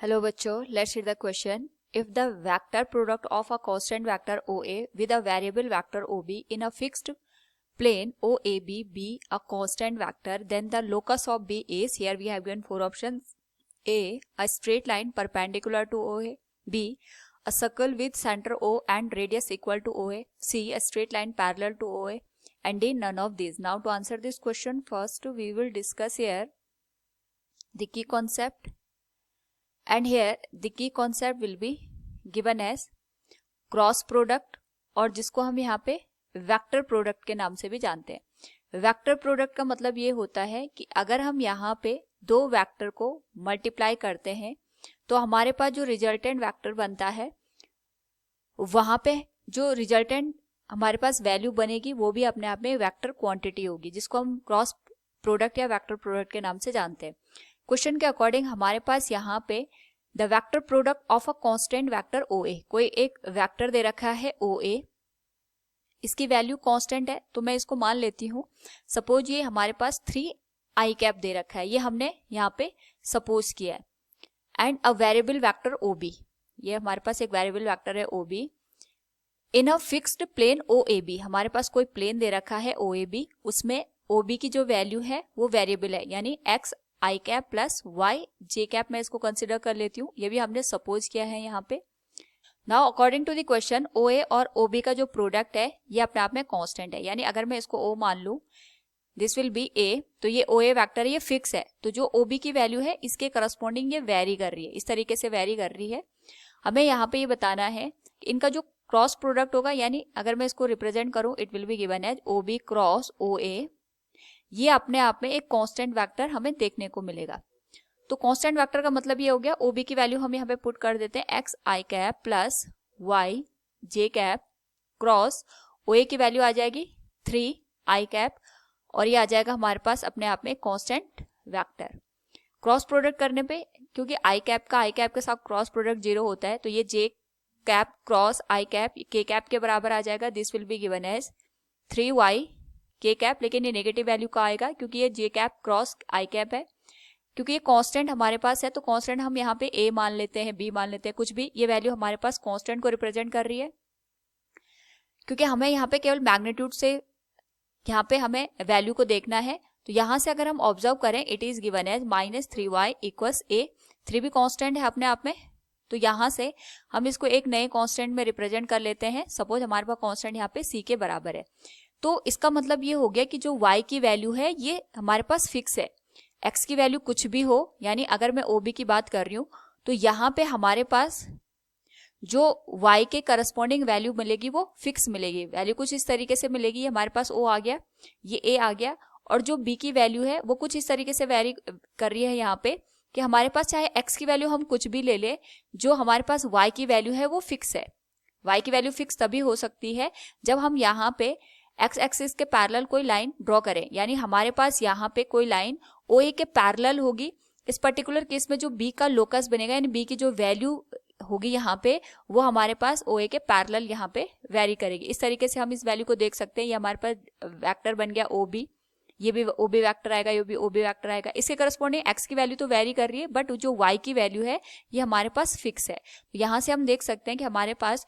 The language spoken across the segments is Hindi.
हेलो बच्चों, let's read the question. If the vector product of a constant vector OA with a variable vector OB in a fixed plane OAB be a constant vector, then the locus of B is, here we have given four options: A, a straight line perpendicular to OA; B, a circle with center O and radius equal to OA; C, a straight line parallel to OA; and D, none of these. Now to answer this question, first we will discuss here the key concept. And here the key concept will be given as cross product, और जिसको हम यहाँ पे वेक्टर प्रोडक्ट के नाम से भी जानते हैं. वेक्टर प्रोडक्ट का मतलब ये होता है कि अगर हम यहाँ पे दो वेक्टर को मल्टीप्लाई करते हैं तो हमारे पास जो रिजल्टेंट वेक्टर बनता है वहां पे जो रिजल्टेंट हमारे पास वैल्यू बनेगी वो भी अपने आप में वेक्टर क्वांटिटी होगी, जिसको हम क्रॉस प्रोडक्ट या वेक्टर प्रोडक्ट के नाम से जानते हैं. क्वेश्चन के अकॉर्डिंग हमारे पास यहाँ पे the vector product of a constant vector OA, कोई एक वेक्टर दे रखा है OA, इसकी वैल्यू कांस्टेंट है. तो मैं इसको मान लेती हूँ, सपोज ये हमारे पास 3i कैप दे रखा है, ये हमने यहाँ पे सपोज किया है. And a variable vector OB, ये हमारे पास एक वेरिएबल वेक्टर है OB in a fixed plane OAB, हमारे पास कोई प्लेन दे रखा है OAB, उसमें OB की जो वैल्यू है वो वेरिएबल है, यानी x i cap plus Y J cap मैं इसको कंसिडर कर लेती हूँ. ये भी हमने सपोज किया है यहाँ पे. Now according to the question, OA और OB का जो प्रोडक्ट है ये अपने आप में कांस्टेंट है, यानी अगर मैं इसको O मान लूँ, दिस विल बी A, तो ये OA वेक्टर ये फिक्स है. तो जो OB की वैल्यू है इसके करस्पॉन्डिंग ये वेरी कर रही है, इस तरीके से वेरी कर रही है. हमें यहाँ पे ये बताना है कि इनका जो क्रॉस प्रोडक्ट होगा, यानी अगर मैं इसको रिप्रेजेंट करूँ, it will be given as OB cross OA, ये अपने आप में एक कांस्टेंट वेक्टर हमें देखने को मिलेगा. तो कांस्टेंट वेक्टर का मतलब ये हो गया, OB की वैल्यू हम यहाँ पे पुट कर देते हैं x i cap plus y j cap cross OA की वैल्यू आ जाएगी 3i कैप, और ये आ जाएगा हमारे पास अपने आप में कांस्टेंट वेक्टर. क्रॉस प्रोडक्ट करने पे, क्योंकि i कैप का i कैप के साथ क्रॉस प्रोडक्ट 0 होता है, तो ये j cap cross i cap k cap के बराबर आ जाएगा. This will be given as 3y k cap, लेकिन ये नेगेटिव वैल्यू का आएगा क्योंकि ये j cap cross i cap है. क्योंकि ये कांस्टेंट हमारे पास है तो कांस्टेंट हम यहाँ पे a मान लेते हैं, b मान लेते हैं, कुछ भी, ये वैल्यू हमारे पास कांस्टेंट को रिप्रेजेंट कर रही है. क्योंकि हमें यहाँ पे केवल मैग्नीट्यूड से यहाँ पे हमें वैल्यू को देखना है, तो यहाँ से अगर हम ऑब्जर्व करें, it is given as -3y equals a. 3 भी कांस्टेंट है अपने आप में, तो यहाँ से हम इसको एक नए कांस्टेंट में रिप्रेजेंट कर लेते हैं. सपोज हमारे पास कांस्टेंट यहाँ पे c के बराबर है, तो इसका मतलब ये हो गया कि जो y की वैल्यू है ये हमारे पास फिक्स है. x की वैल्यू कुछ भी हो, यानी अगर मैं OB की बात कर रही हूँ तो यहाँ पे हमारे पास जो y के करस्पॉन्डिंग वैल्यू मिलेगी वो फिक्स मिलेगी. वैल्यू कुछ इस तरीके से मिलेगी, हमारे पास O आ गया, ये A आ गया, और जो B की वैल्यू है वो कुछ इस तरीके से वेरी कर रही है यहाँ पे कि हमारे पास चाहे x की वैल्यू हम कुछ भी ले ले, जो हमारे पास y की वैल्यू है वो फिक्स है. y की वैल्यू फिक्स तभी हो सकती है जब हम यहाँ पे x एक्सिस के पैरेलल कोई लाइन ड्रॉ करें, यानी हमारे पास यहाँ पे कोई लाइन OA के पैरेलल होगी. इस पर्टिकुलर केस में जो B का लोकस बनेगा, यानी B की जो वैल्यू होगी यहाँ पे वो हमारे पास OA के पैरेलल यहाँ पे वेरी करेगी. इस तरीके से हम इस वैल्यू को देख सकते हैं. ये हमारे पास वेक्टर बन गया OB, ये भी OB वेक्टर आएगा, ये भी OB वेक्टर आएगा. इसके करस्पॉन्डिंग x की वैल्यू तो वेरी कर रही है, बट जो y की वैल्यू है ये हमारे पास फिक्स है. यहाँ से हम देख सकते हैं कि हमारे पास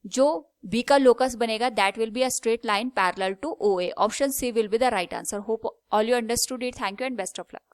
जो B का लोकस बनेगा that will be a straight line parallel to OA. Option C will be the right answer. Hope all you understood it. Thank you and best of luck.